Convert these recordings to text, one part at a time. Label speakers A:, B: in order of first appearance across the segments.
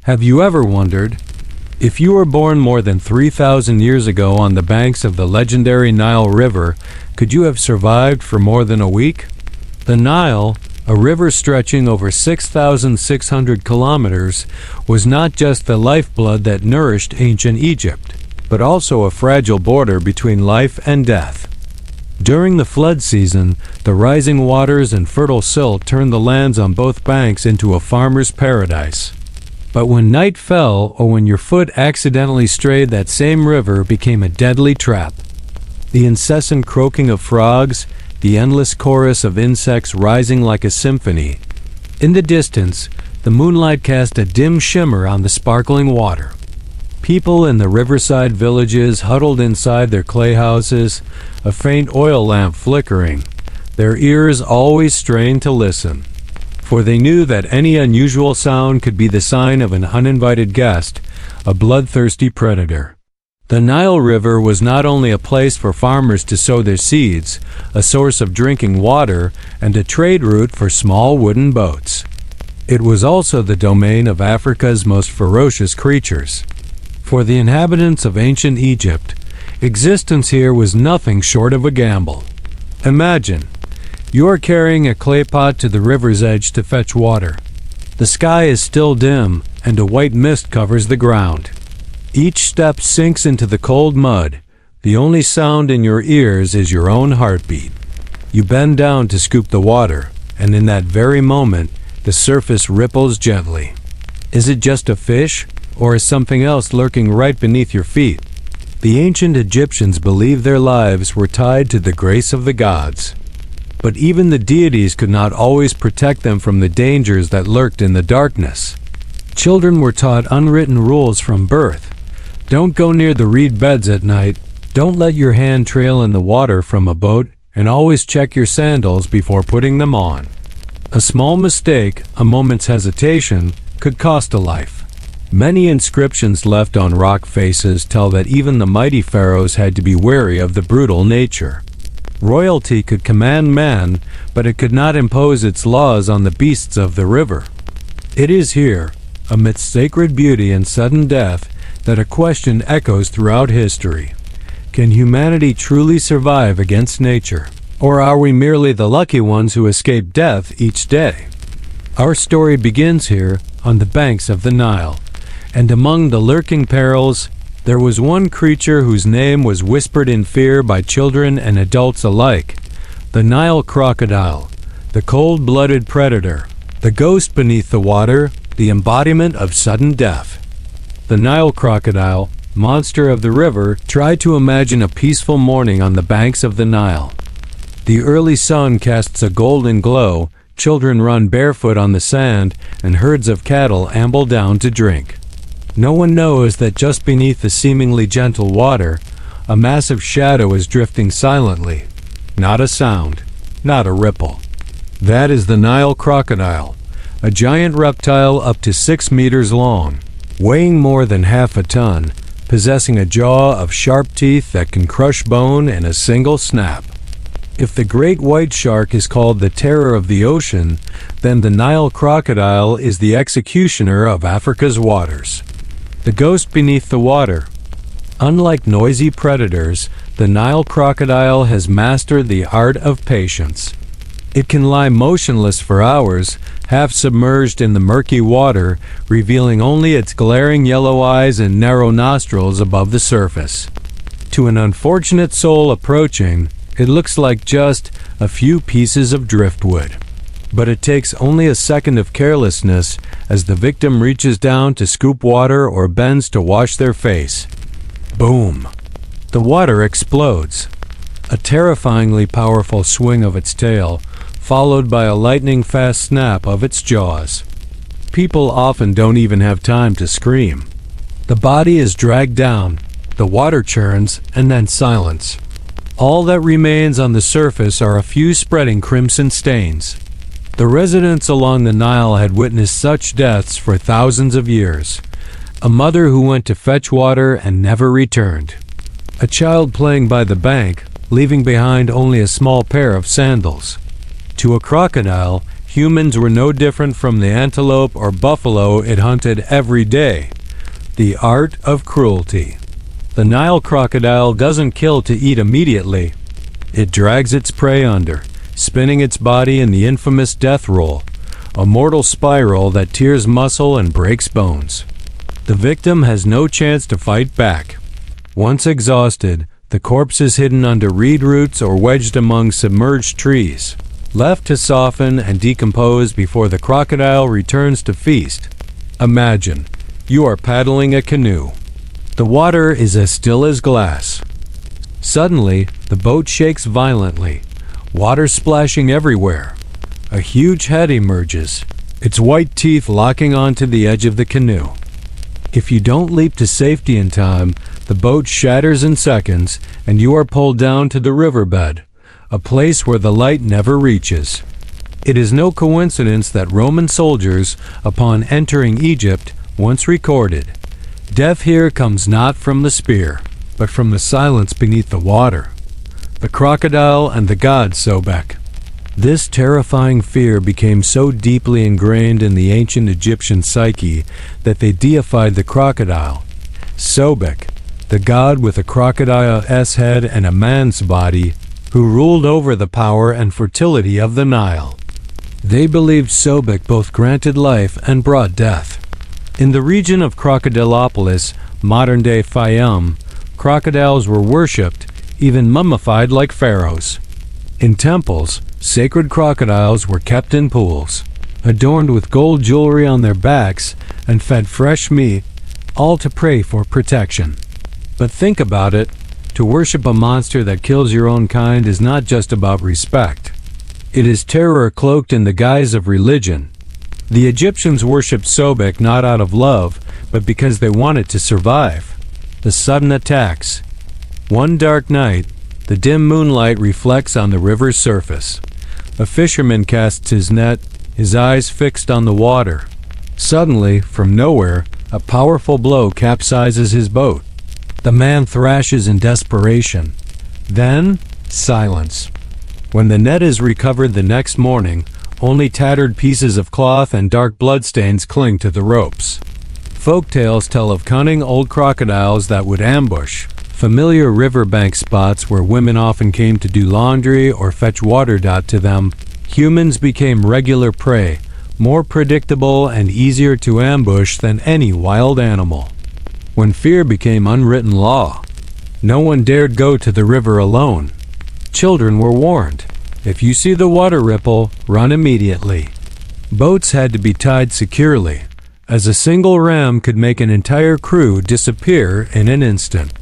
A: Have you ever wondered, if you were born more than 3,000 years ago on the banks of the legendary Nile River, could you have survived for more than a week? The Nile, a river stretching over 6,600 kilometers, was not just the lifeblood that nourished ancient Egypt, but also a fragile border between life and death. During the flood season, the rising waters and fertile silt turned the lands on both banks into a farmer's paradise. But when night fell, or when your foot accidentally strayed, that same river became a deadly trap. The incessant croaking of frogs, the endless chorus of insects rising like a symphony. In the distance, the moonlight cast a dim shimmer on the sparkling water. People in the riverside villages huddled inside their clay houses, a faint oil lamp flickering, their ears always strained to listen. For they knew that any unusual sound could be the sign of an uninvited guest, a bloodthirsty predator. The Nile River was not only a place for farmers to sow their seeds, a source of drinking water, and a trade route for small wooden boats. It was also the domain of Africa's most ferocious creatures. For the inhabitants of ancient Egypt, existence here was nothing short of a gamble. Imagine, you are carrying a clay pot to the river's edge to fetch water. The sky is still dim, and a white mist covers the ground. Each step sinks into the cold mud. The only sound in your ears is your own heartbeat. You bend down to scoop the water, and in that very moment, the surface ripples gently. Is it just a fish, or is something else lurking right beneath your feet? The ancient Egyptians believed their lives were tied to the grace of the gods. But even the deities could not always protect them from the dangers that lurked in the darkness. Children were taught unwritten rules from birth. Don't go near the reed beds at night, don't let your hand trail in the water from a boat, and always check your sandals before putting them on. A small mistake, a moment's hesitation, could cost a life. Many inscriptions left on rock faces tell that even the mighty pharaohs had to be wary of the brutal nature. Royalty could command man, but it could not impose its laws on the beasts of the river. It is here, amidst sacred beauty and sudden death, that a question echoes throughout history. Can humanity truly survive against nature? Or are we merely the lucky ones who escape death each day? Our story begins here, on the banks of the Nile. And among the lurking perils, there was one creature whose name was whispered in fear by children and adults alike. The Nile crocodile, the cold-blooded predator, the ghost beneath the water, the embodiment of sudden death. The Nile crocodile, monster of the river, tried to imagine a peaceful morning on the banks of the Nile. The early sun casts a golden glow, children run barefoot on the sand, and herds of cattle amble down to drink. No one knows that just beneath the seemingly gentle water, a massive shadow is drifting silently. Not a sound, not a ripple. That is the Nile crocodile, a giant reptile up to 6 meters long, weighing more than half a ton, possessing a jaw of sharp teeth that can crush bone in a single snap. If the great white shark is called the terror of the ocean, then the Nile crocodile is the executioner of Africa's waters. The ghost beneath the water. Unlike noisy predators, the Nile crocodile has mastered the art of patience. It can lie motionless for hours, half submerged in the murky water, revealing only its glaring yellow eyes and narrow nostrils above the surface. To an unfortunate soul approaching, it looks like just a few pieces of driftwood. But it takes only a second of carelessness as the victim reaches down to scoop water or bends to wash their face. Boom! The water explodes. A terrifyingly powerful swing of its tail, followed by a lightning-fast snap of its jaws. People often don't even have time to scream. The body is dragged down, the water churns, and then silence. All that remains on the surface are a few spreading crimson stains. The residents along the Nile had witnessed such deaths for thousands of years. A mother who went to fetch water and never returned. A child playing by the bank, leaving behind only a small pair of sandals. To a crocodile, Humans were no different from the antelope or buffalo it hunted every day. The art of cruelty. The Nile crocodile doesn't kill to eat immediately. It drags its prey under, spinning its body in the infamous death roll, a mortal spiral that tears muscle and breaks bones. The victim has no chance to fight back. Once exhausted, the corpse is hidden under reed roots or wedged among submerged trees, left to soften and decompose before the crocodile returns to feast. Imagine, you are paddling a canoe. The water is as still as glass. Suddenly, the boat shakes violently, water splashing everywhere. A huge head emerges, its white teeth locking onto the edge of the canoe. If you don't leap to safety in time, the boat shatters in seconds and you are pulled down to the riverbed, a place where the light never reaches. It is no coincidence that Roman soldiers, upon entering Egypt, once recorded, "Death here comes not from the spear, but from the silence beneath the water." The crocodile and the god Sobek. This terrifying fear became so deeply ingrained in the ancient Egyptian psyche that they deified the crocodile. Sobek, the god with a crocodile's head and a man's body, who ruled over the power and fertility of the Nile. They believed Sobek both granted life and brought death. In the region of Crocodilopolis, modern-day Fayum, crocodiles were worshipped, even mummified like pharaohs. In temples, sacred crocodiles were kept in pools, adorned with gold jewelry on their backs and fed fresh meat, all to pray for protection. But think about it, to worship a monster that kills your own kind is not just about respect. It is terror cloaked in the guise of religion. The Egyptians worshipped Sobek not out of love, but because they wanted to survive. The sudden attacks. One dark night, the dim moonlight reflects on the river's surface. A fisherman casts his net, his eyes fixed on the water. Suddenly, from nowhere, a powerful blow capsizes his boat. The man thrashes in desperation. Then, silence. When the net is recovered the next morning, only tattered pieces of cloth and dark bloodstains cling to the ropes. Folktales tell of cunning old crocodiles that would ambush. Familiar riverbank spots where women often came to do laundry or fetch water. To them, humans became regular prey, more predictable and easier to ambush than any wild animal. When fear became unwritten law, no one dared go to the river alone. Children were warned, if you see the water ripple, run immediately. Boats had to be tied securely, as a single ram could make an entire crew disappear in an instant.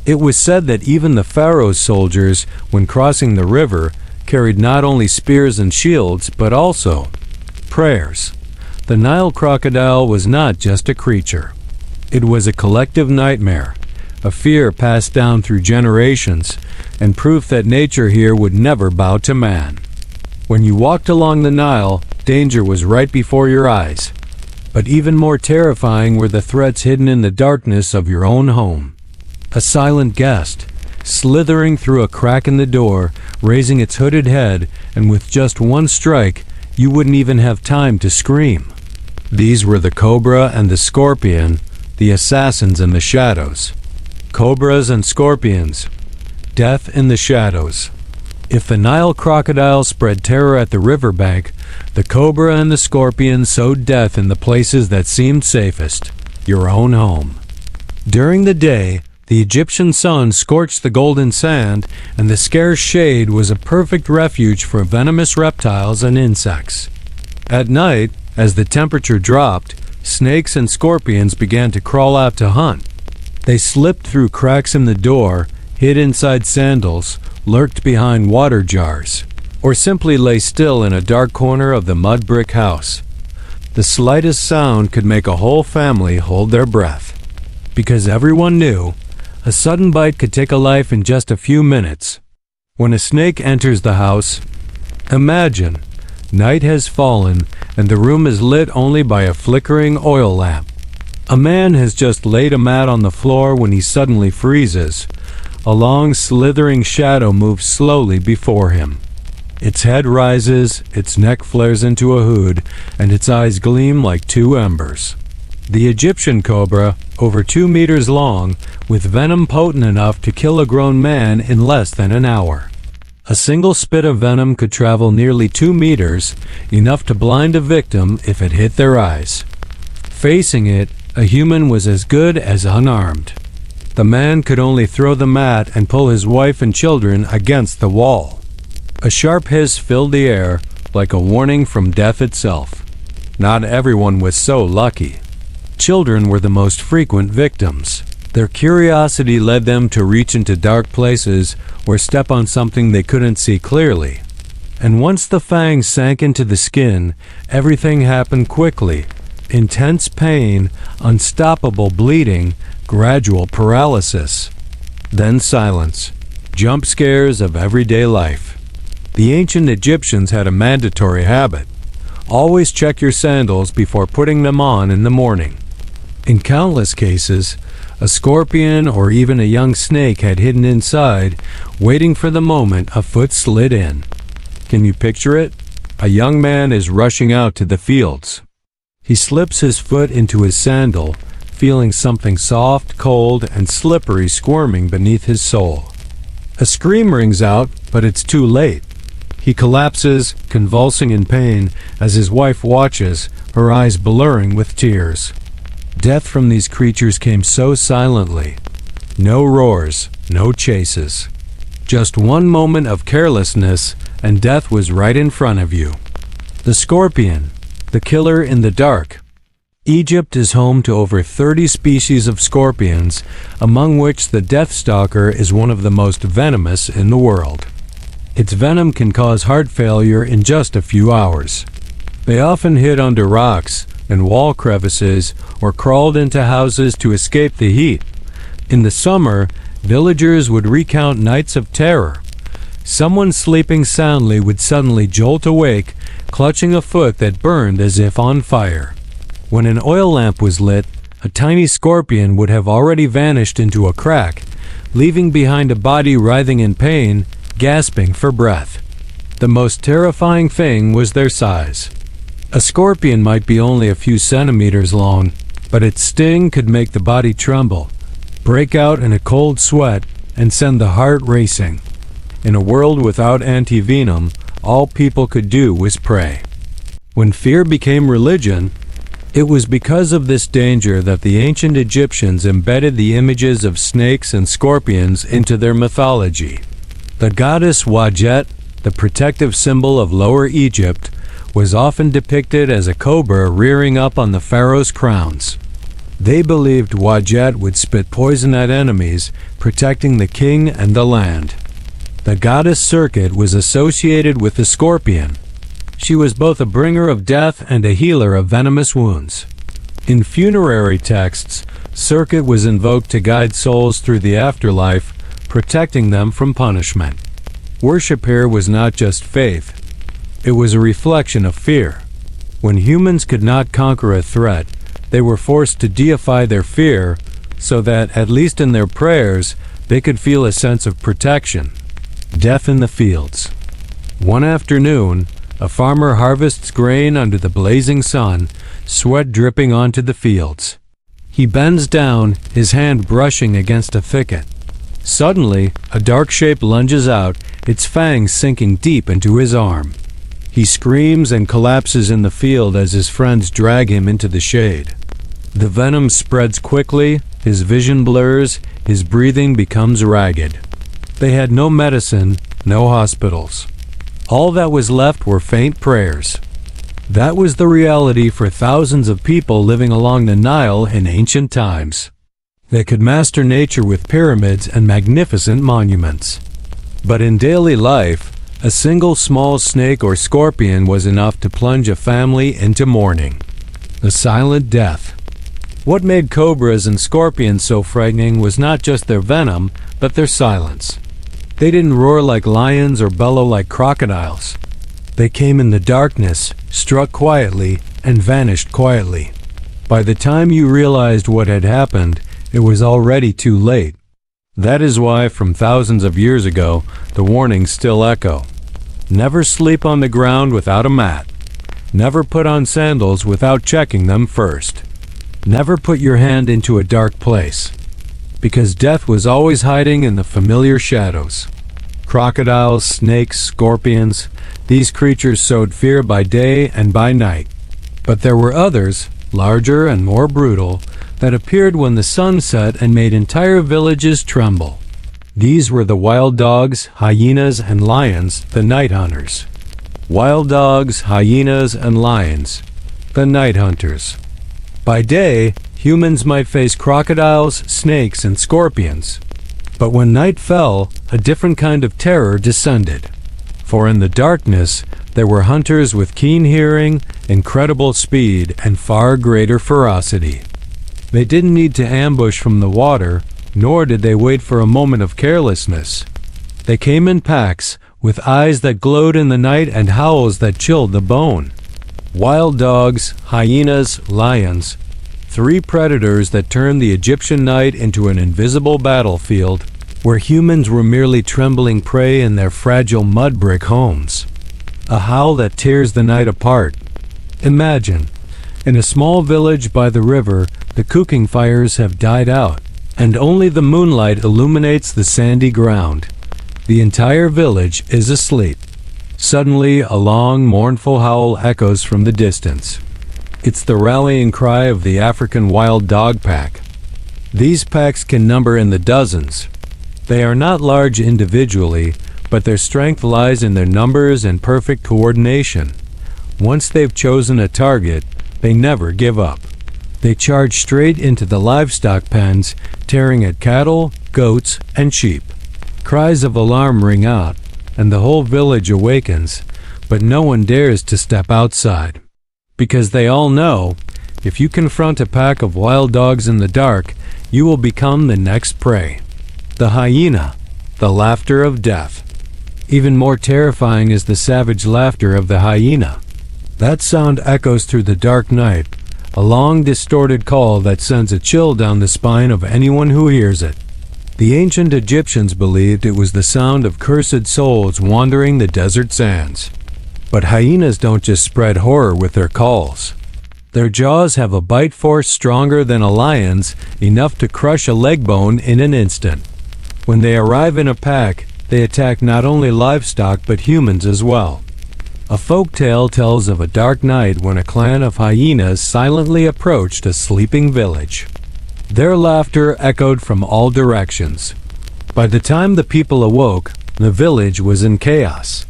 A: It was said that even the Pharaoh's soldiers, when crossing the river, carried not only spears and shields, but also prayers. The Nile crocodile was not just a creature. It was a collective nightmare, a fear passed down through generations, and proof that nature here would never bow to man. When you walked along the Nile, danger was right before your eyes. But even more terrifying were the threats hidden in the darkness of your own home. A silent guest, slithering through a crack in the door, raising its hooded head, and with just one strike, you wouldn't even have time to scream. These were the cobra and the scorpion, the assassins in the shadows. Cobras and scorpions. Death in the shadows. If the Nile crocodile spread terror at the riverbank, the cobra and the scorpion sowed death in the places that seemed safest, your own home. During the day, the Egyptian sun scorched the golden sand, and the scarce shade was a perfect refuge for venomous reptiles and insects. At night, as the temperature dropped, snakes and scorpions began to crawl out to hunt. They slipped through cracks in the door, hid inside sandals, lurked behind water jars, or simply lay still in a dark corner of the mud brick house. The slightest sound could make a whole family hold their breath, because everyone knew a sudden bite could take a life in just a few minutes. When a snake enters the house, imagine, night has fallen and the room is lit only by a flickering oil lamp. A man has just laid a mat on the floor when he suddenly freezes. A long, slithering shadow moves slowly before him. Its head rises, its neck flares into a hood, and its eyes gleam like two embers. The Egyptian cobra, over 2 meters long, with venom potent enough to kill a grown man in less than an hour. A single spit of venom could travel nearly 2 meters, enough to blind a victim if it hit their eyes. Facing it, a human was as good as unarmed. The man could only throw the mat and pull his wife and children against the wall. A sharp hiss filled the air, like a warning from death itself. Not everyone was so lucky. Children were the most frequent victims. Their curiosity led them to reach into dark places or step on something they couldn't see clearly. And once the fangs sank into the skin, everything happened quickly. Intense pain, unstoppable bleeding, gradual paralysis. Then silence. Jump scares of everyday life. The ancient Egyptians had a mandatory habit. Always check your sandals before putting them on in the morning. In countless cases, a scorpion or even a young snake had hidden inside, waiting for the moment a foot slid in. Can you picture it? A young man is rushing out to the fields. He slips his foot into his sandal, feeling something soft, cold, and slippery squirming beneath his sole. A scream rings out, but it's too late. He collapses, convulsing in pain, as his wife watches, her eyes blurring with tears. Death from these creatures came so silently. No roars, no chases. Just one moment of carelessness, and death was right in front of you. The scorpion, the killer in the dark. Egypt is home to over 30 species of scorpions, among which the deathstalker is one of the most venomous in the world. Its venom can cause heart failure in just a few hours. They often hid under rocks and wall crevices or crawled into houses to escape the heat. In the summer, villagers would recount nights of terror. Someone sleeping soundly would suddenly jolt awake, clutching a foot that burned as if on fire. When an oil lamp was lit, a tiny scorpion would have already vanished into a crack, leaving behind a body writhing in pain, gasping for breath. The most terrifying thing was their size. A scorpion might be only a few centimeters long, but its sting could make the body tremble, break out in a cold sweat, and send the heart racing. In a world without anti-venom, all people could do was pray. When fear became religion, it was because of this danger that the ancient Egyptians embedded the images of snakes and scorpions into their mythology. The goddess Wadjet, the protective symbol of Lower Egypt, was often depicted as a cobra rearing up on the pharaohs' crowns. They believed Wadjet would spit poison at enemies, protecting the king and the land. The goddess Serket was associated with the scorpion. She was both a bringer of death and a healer of venomous wounds. In funerary texts, Serket was invoked to guide souls through the afterlife, protecting them from punishment. Worship here was not just faith. It was a reflection of fear. When humans could not conquer a threat, they were forced to deify their fear so that, at least in their prayers, they could feel a sense of protection. Death in the fields. One afternoon, a farmer harvests grain under the blazing sun, sweat dripping onto the fields. He bends down, his hand brushing against a thicket. Suddenly, a dark shape lunges out, its fangs sinking deep into his arm. He screams and collapses in the field as his friends drag him into the shade. The venom spreads quickly, his vision blurs, his breathing becomes ragged. They had no medicine, no hospitals. All that was left were faint prayers. That was the reality for thousands of people living along the Nile in ancient times. They could master nature with pyramids and magnificent monuments. But in daily life, a single small snake or scorpion was enough to plunge a family into mourning. The silent death. What made cobras and scorpions so frightening was not just their venom, but their silence. They didn't roar like lions or bellow like crocodiles. They came in the darkness, struck quietly, and vanished quietly. By the time you realized what had happened, it was already too late. That is why, from thousands of years ago, the warnings still echo. Never sleep on the ground without a mat. Never put on sandals without checking them first. Never put your hand into a dark place, because death was always hiding in the familiar shadows. Crocodiles, snakes, scorpions, these creatures sowed fear by day and by night. But there were others, larger and more brutal, that appeared when the sun set and made entire villages tremble. These were the wild dogs, hyenas, and lions, the night hunters. Wild dogs, hyenas, and lions, the night hunters. By day, humans might face crocodiles, snakes, and scorpions. But when night fell, a different kind of terror descended. For in the darkness, there were hunters with keen hearing, incredible speed, and far greater ferocity. They didn't need to ambush from the water, nor did they wait for a moment of carelessness. They came in packs, with eyes that glowed in the night and howls that chilled the bone. Wild dogs, hyenas, lions, three predators that turned the Egyptian night into an invisible battlefield, where humans were merely trembling prey in their fragile mud brick homes. A howl that tears the night apart. Imagine, in a small village by the river, the cooking fires have died out, and only the moonlight illuminates the sandy ground. The entire village is asleep. Suddenly, a long, mournful howl echoes from the distance. It's the rallying cry of the African wild dog pack. These packs can number in the dozens. They are not large individually, but their strength lies in their numbers and perfect coordination. Once they've chosen a target, they never give up. They charge straight into the livestock pens, tearing at cattle, goats, and sheep. Cries of alarm ring out, and the whole village awakens, but no one dares to step outside. Because they all know, if you confront a pack of wild dogs in the dark, you will become the next prey. The hyena, the laughter of death. Even more terrifying is the savage laughter of the hyena. That sound echoes through the dark night, a long distorted call that sends a chill down the spine of anyone who hears it. The ancient Egyptians believed it was the sound of cursed souls wandering the desert sands. But hyenas don't just spread horror with their calls. Their jaws have a bite force stronger than a lion's, enough to crush a leg bone in an instant. When they arrive in a pack, they attack not only livestock but humans as well. A folk tale tells of a dark night when a clan of hyenas silently approached a sleeping village. Their laughter echoed from all directions. By the time the people awoke, the village was in chaos.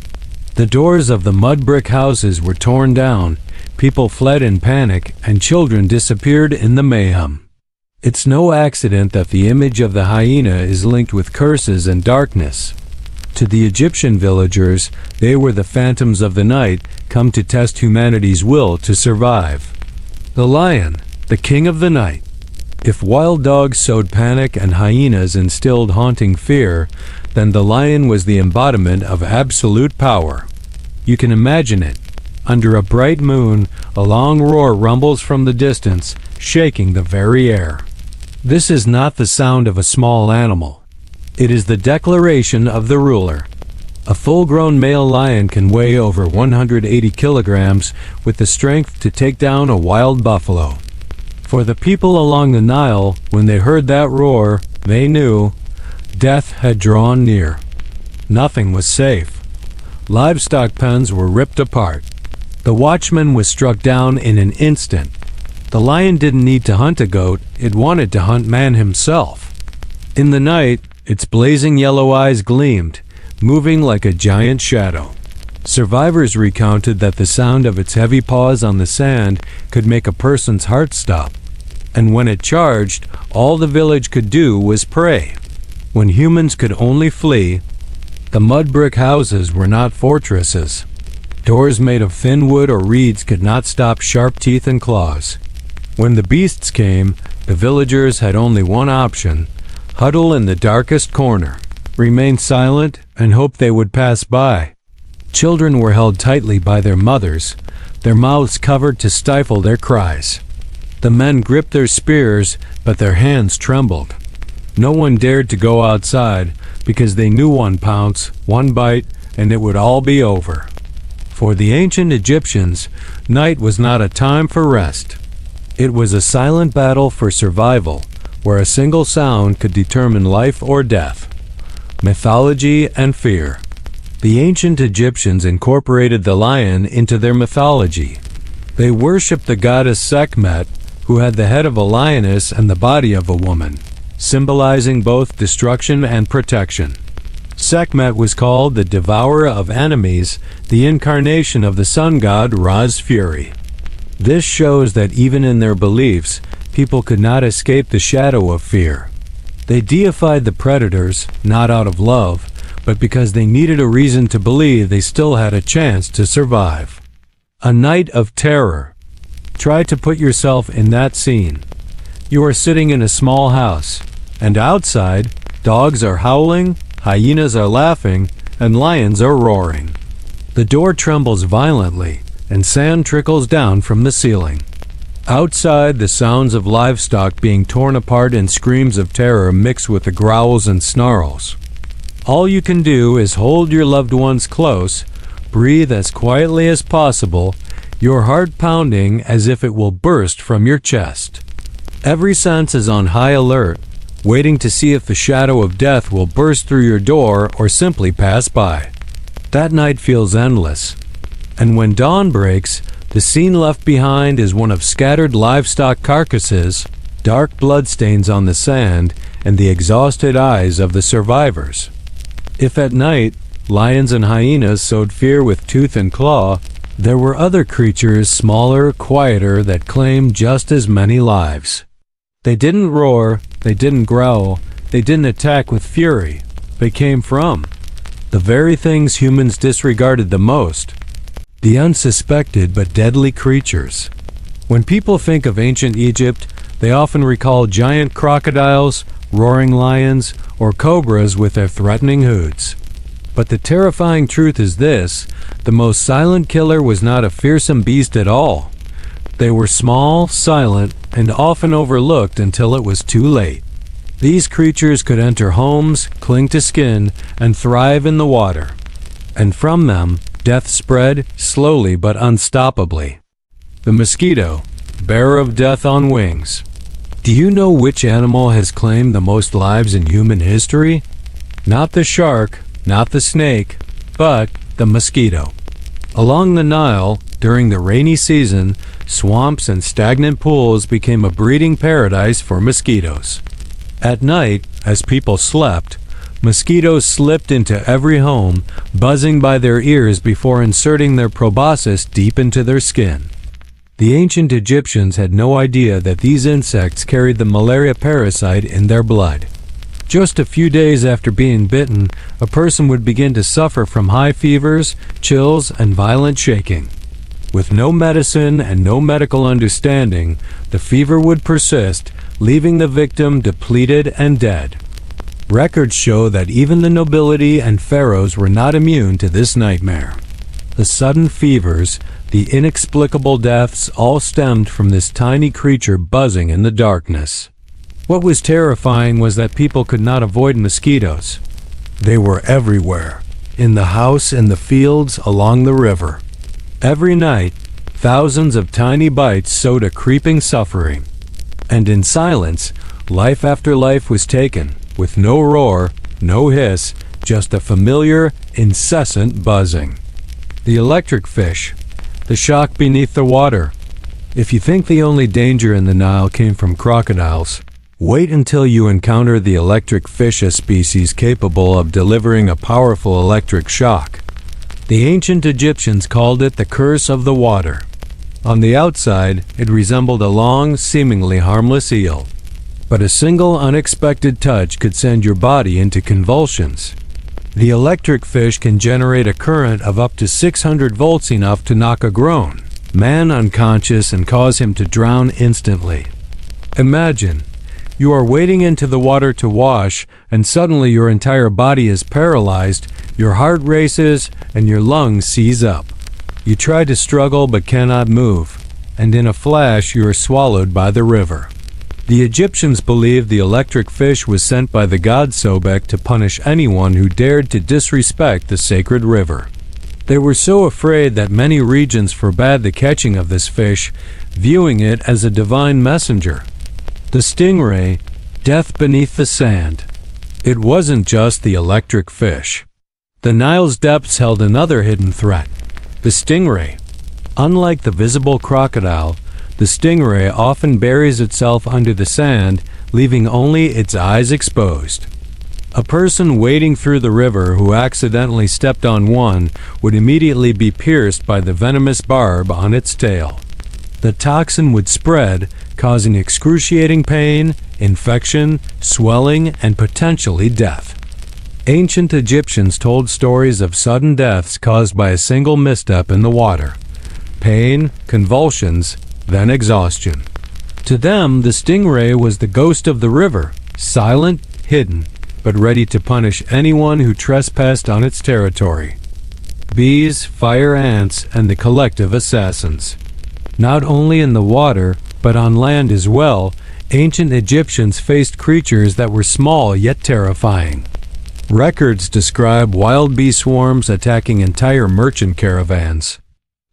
A: The doors of the mud brick houses were torn down, people fled in panic, and children disappeared in the mayhem. It's no accident that the image of the hyena is linked with curses and darkness. To the Egyptian villagers, they were the phantoms of the night, come to test humanity's will to survive. The lion, the king of the night. If wild dogs sowed panic and hyenas instilled haunting fear, then the lion was the embodiment of absolute power. You can imagine it. Under a bright moon, a long roar rumbles from the distance, shaking the very air. This is not the sound of a small animal. It is the declaration of the ruler. A full-grown male lion can weigh over 180 kilograms with the strength to take down a wild buffalo. For the people along the Nile, when they heard that roar, they knew death had drawn near. Nothing was safe. Livestock pens were ripped apart. The watchman was struck down in an instant. The lion didn't need to hunt a goat, it wanted to hunt man himself. In the night, its blazing yellow eyes gleamed, moving like a giant shadow. Survivors recounted that the sound of its heavy paws on the sand could make a person's heart stop. And when it charged, all the village could do was pray. When humans could only flee, the mud brick houses were not fortresses. Doors made of thin wood or reeds could not stop sharp teeth and claws. When the beasts came, the villagers had only one option: huddle in the darkest corner, remain silent, and hope they would pass by. Children were held tightly by their mothers, their mouths covered to stifle their cries. The men gripped their spears, but their hands trembled. No one dared to go outside, because they knew one pounce, one bite, and it would all be over. For the ancient Egyptians, night was not a time for rest. It was a silent battle for survival, where a single sound could determine life or death. Mythology and fear. The ancient Egyptians incorporated the lion into their mythology. They worshipped the goddess Sekhmet, who had the head of a lioness and the body of a woman, symbolizing both destruction and protection. Sekhmet was called the devourer of enemies, the incarnation of the sun god Ra's fury. This shows that even in their beliefs, people could not escape the shadow of fear. They deified the predators, not out of love, but because they needed a reason to believe they still had a chance to survive. A night of terror. Try to put yourself in that scene. You are sitting in a small house, and outside, dogs are howling, hyenas are laughing, and lions are roaring. The door trembles violently, and sand trickles down from the ceiling. Outside, the sounds of livestock being torn apart and screams of terror mix with the growls and snarls. All you can do is hold your loved ones close, breathe as quietly as possible, your heart pounding as if it will burst from your chest. Every sense is on high alert, waiting to see if the shadow of death will burst through your door or simply pass by. That night feels endless, and when dawn breaks, the scene left behind is one of scattered livestock carcasses, dark bloodstains on the sand, and the exhausted eyes of the survivors. If at night, lions and hyenas sowed fear with tooth and claw, there were other creatures smaller, quieter, that claimed just as many lives. They didn't roar, they didn't growl, they didn't attack with fury. They came from the very things humans disregarded the most, the unsuspected but deadly creatures. When people think of ancient Egypt, they often recall giant crocodiles, roaring lions, or cobras with their threatening hoods. But the terrifying truth is this: the most silent killer was not a fearsome beast at all. They were small, silent, and often overlooked until it was too late. These creatures could enter homes, cling to skin, and thrive in the water. And from them, death spread, slowly but unstoppably. The mosquito, bearer of death on wings. Do you know which animal has claimed the most lives in human history? Not the shark, not the snake, but the mosquito. Along the Nile, during the rainy season, swamps and stagnant pools became a breeding paradise for mosquitoes. At night, as people slept, mosquitoes slipped into every home, buzzing by their ears before inserting their proboscis deep into their skin. The ancient Egyptians had no idea that these insects carried the malaria parasite in their blood. Just a few days after being bitten, a person would begin to suffer from high fevers, chills, and violent shaking. With no medicine and no medical understanding, the fever would persist, leaving the victim depleted and dead. Records show that even the nobility and pharaohs were not immune to this nightmare. The sudden fevers, the inexplicable deaths all stemmed from this tiny creature buzzing in the darkness. What was terrifying was that people could not avoid mosquitoes. They were everywhere, in the house, in the fields, along the river. Every night, thousands of tiny bites sowed a creeping suffering. And in silence, life after life was taken, with no roar, no hiss, just a familiar, incessant buzzing. The electric fish, the shock beneath the water. If you think the only danger in the Nile came from crocodiles, wait until you encounter the electric fish, a species capable of delivering a powerful electric shock. The ancient Egyptians called it the curse of the water. On the outside, it resembled a long, seemingly harmless eel. But a single unexpected touch could send your body into convulsions. The electric fish can generate a current of up to 600 volts, enough to knock a grown man unconscious and cause him to drown instantly. Imagine, you are wading into the water to wash, and suddenly your entire body is paralyzed, your heart races, and your lungs seize up. You try to struggle but cannot move, and in a flash you are swallowed by the river. The Egyptians believed the electric fish was sent by the god Sobek to punish anyone who dared to disrespect the sacred river. They were so afraid that many regions forbade the catching of this fish, viewing it as a divine messenger. The stingray, death beneath the sand. It wasn't just the electric fish. The Nile's depths held another hidden threat, the stingray. Unlike the visible crocodile, the stingray often buries itself under the sand, leaving only its eyes exposed. A person wading through the river who accidentally stepped on one would immediately be pierced by the venomous barb on its tail. The toxin would spread, causing excruciating pain, infection, swelling, and potentially death. Ancient Egyptians told stories of sudden deaths caused by a single misstep in the water. Pain, convulsions, then exhaustion. To them, the stingray was the ghost of the river, silent, hidden, but ready to punish anyone who trespassed on its territory. Bees, fire ants, and the collective assassins. Not only in the water, but on land as well, ancient Egyptians faced creatures that were small yet terrifying. Records describe wild bee swarms attacking entire merchant caravans.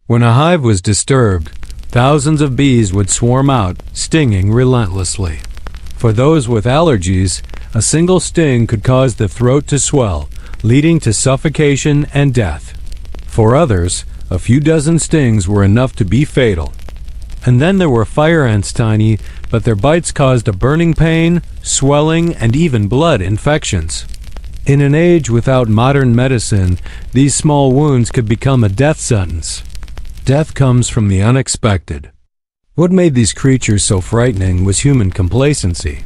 A: When a hive was disturbed, thousands of bees would swarm out, stinging relentlessly. For those with allergies, a single sting could cause the throat to swell, leading to suffocation and death. For others, a few dozen stings were enough to be fatal. And then there were fire ants, tiny, but their bites caused a burning pain, swelling, and even blood infections. In an age without modern medicine, these small wounds could become a death sentence. Death comes from the unexpected. What made these creatures so frightening was human complacency.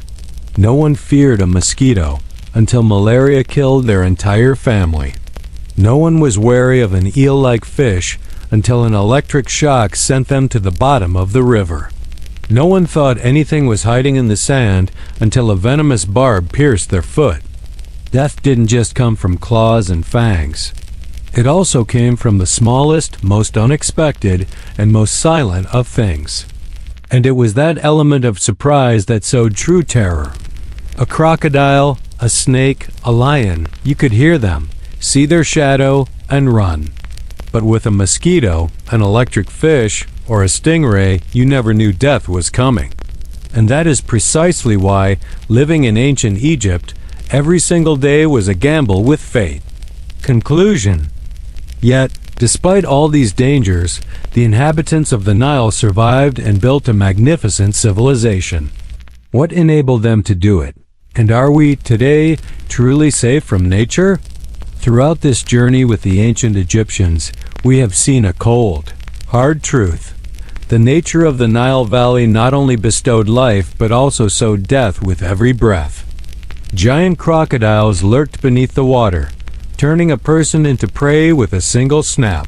A: No one feared a mosquito until malaria killed their entire family. No one was wary of an eel-like fish until an electric shock sent them to the bottom of the river. No one thought anything was hiding in the sand until a venomous barb pierced their foot. Death didn't just come from claws and fangs. It also came from the smallest, most unexpected, and most silent of things. And it was that element of surprise that sowed true terror. A crocodile, a snake, a lion, you could hear them, see their shadow, and run. But with a mosquito, an electric fish, or a stingray, you never knew death was coming. And that is precisely why, living in ancient Egypt, every single day was a gamble with fate. Conclusion. Yet, despite all these dangers, the inhabitants of the Nile survived and built a magnificent civilization. What enabled them to do it? And are we, today, truly safe from nature? Throughout this journey with the ancient Egyptians, we have seen a cold, hard truth. The nature of the Nile Valley not only bestowed life, but also sowed death with every breath. Giant crocodiles lurked beneath the water, turning a person into prey with a single snap.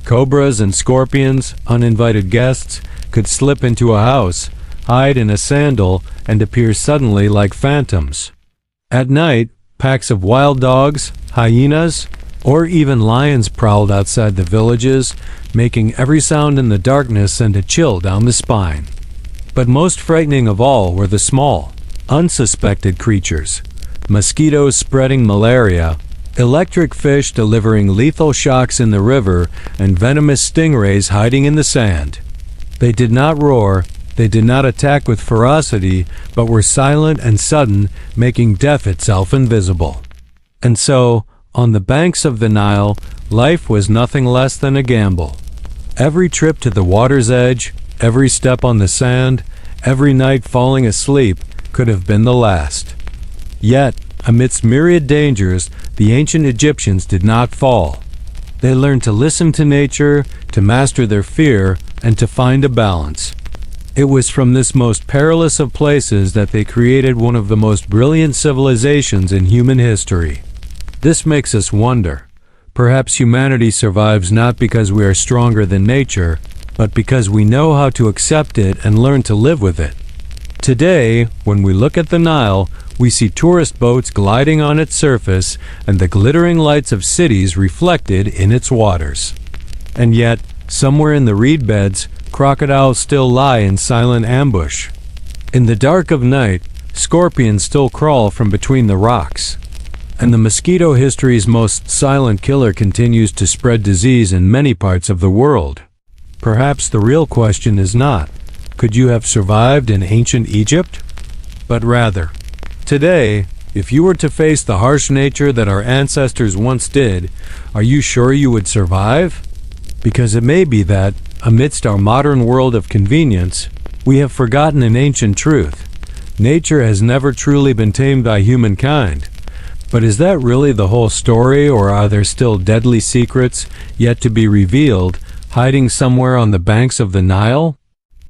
A: Cobras and scorpions, uninvited guests, could slip into a house, hide in a sandal, and appear suddenly like phantoms. At night, packs of wild dogs, hyenas, or even lions prowled outside the villages, making every sound in the darkness send a chill down the spine. But most frightening of all were the small, unsuspected creatures. Mosquitoes spreading malaria, electric fish delivering lethal shocks in the river, and venomous stingrays hiding in the sand. They did not roar, they did not attack with ferocity, but were silent and sudden, making death itself invisible. And so, on the banks of the Nile, life was nothing less than a gamble. Every trip to the water's edge, every step on the sand, every night falling asleep could have been the last. Yet, amidst myriad dangers, the ancient Egyptians did not fall. They learned to listen to nature, to master their fear, and to find a balance. It was from this most perilous of places that they created one of the most brilliant civilizations in human history. This makes us wonder. Perhaps humanity survives not because we are stronger than nature, but because we know how to accept it and learn to live with it. Today, when we look at the Nile, we see tourist boats gliding on its surface and the glittering lights of cities reflected in its waters. And yet, somewhere in the reed beds, crocodiles still lie in silent ambush. In the dark of night, scorpions still crawl from between the rocks. And the mosquito history's most silent killer continues to spread disease in many parts of the world. Perhaps the real question is not, could you have survived in ancient Egypt? But rather, today, if you were to face the harsh nature that our ancestors once did, are you sure you would survive? Because it may be that, amidst our modern world of convenience, we have forgotten an ancient truth. Nature has never truly been tamed by humankind. But is that really the whole story, or are there still deadly secrets yet to be revealed, hiding somewhere on the banks of the Nile?